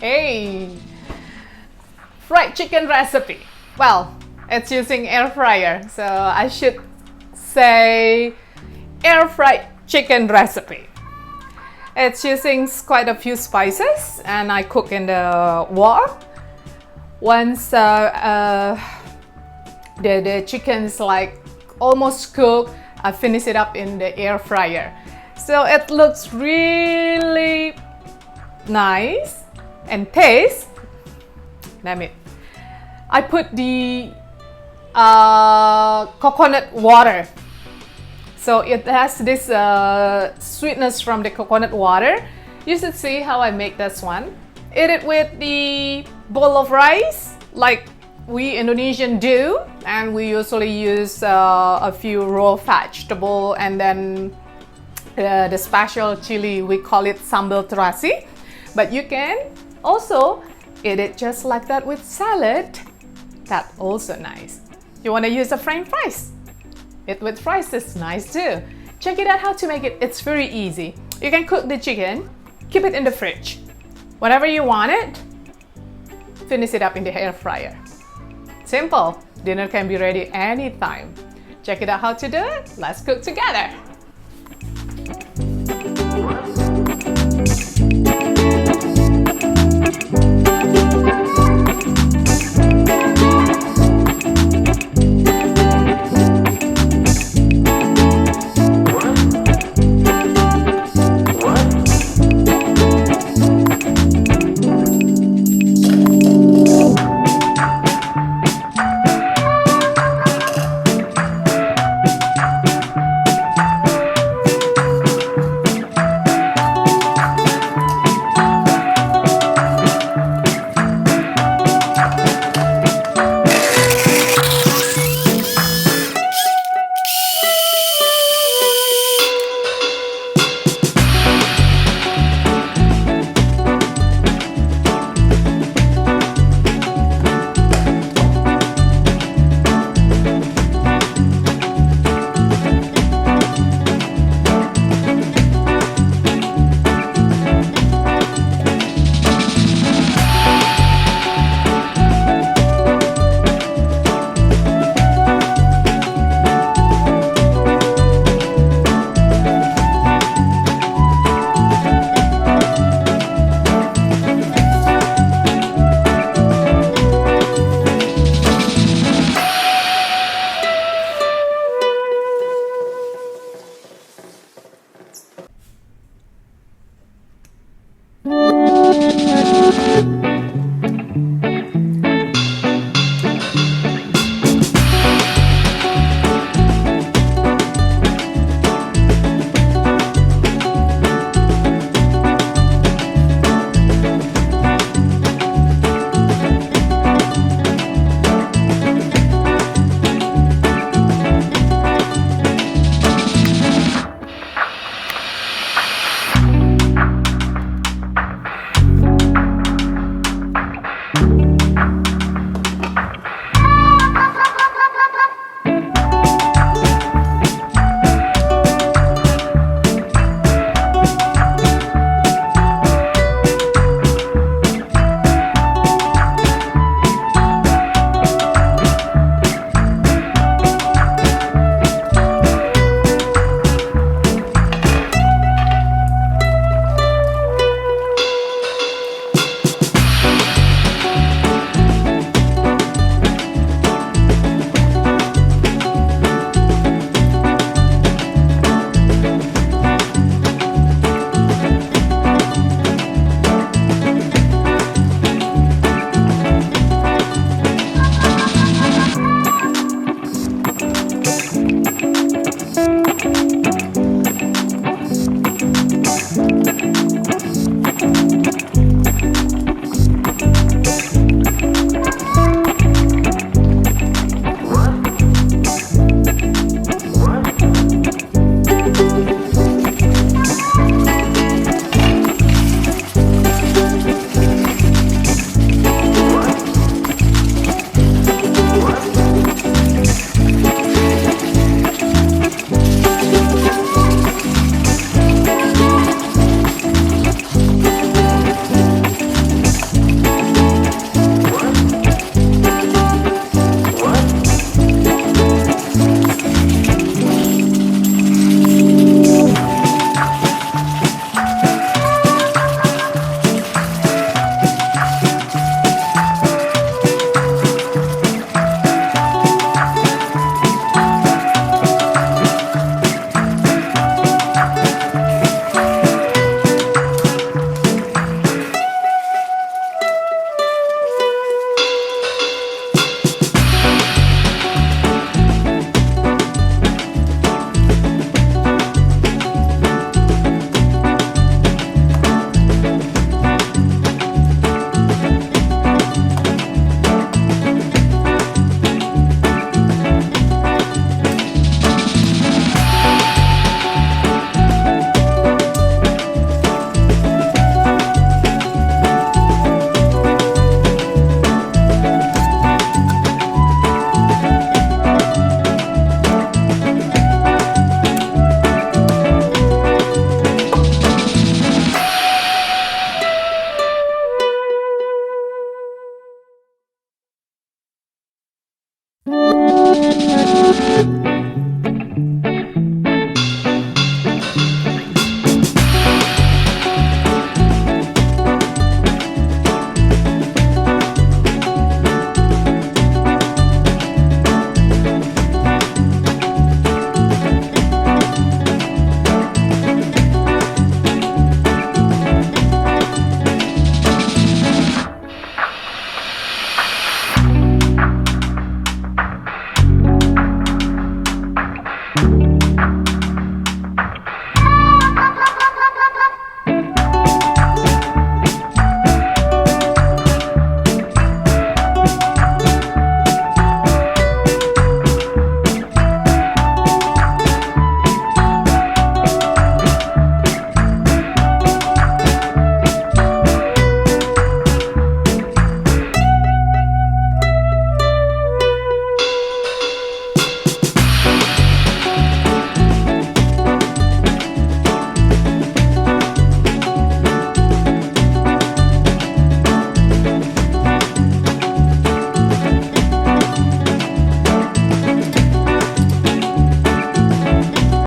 Okay, fried chicken recipe. Well, it's using air fryer, so I should say air fried chicken recipe. It's using quite a few spices, and I cook in the water. Once the chicken's like almost cooked, I finish it up in the air fryer. So it looks really nice and taste. Damn it. I put the coconut water. So it has this sweetness from the coconut water. You should see how I make this one. Eat it with the bowl of rice, like we Indonesian do, and we usually use a few raw vegetable and then the special chili, we call it sambal terasi. But you can also eat it just like that with salad. That's also nice. You want to use the french fries? It with fries is nice too. Check it out how to make it. It's very easy. You can cook the chicken, keep it in the fridge. Whenever you want it, finish it up in the air fryer. Simple. Dinner can be ready anytime. Check it out how to do it. Let's cook together.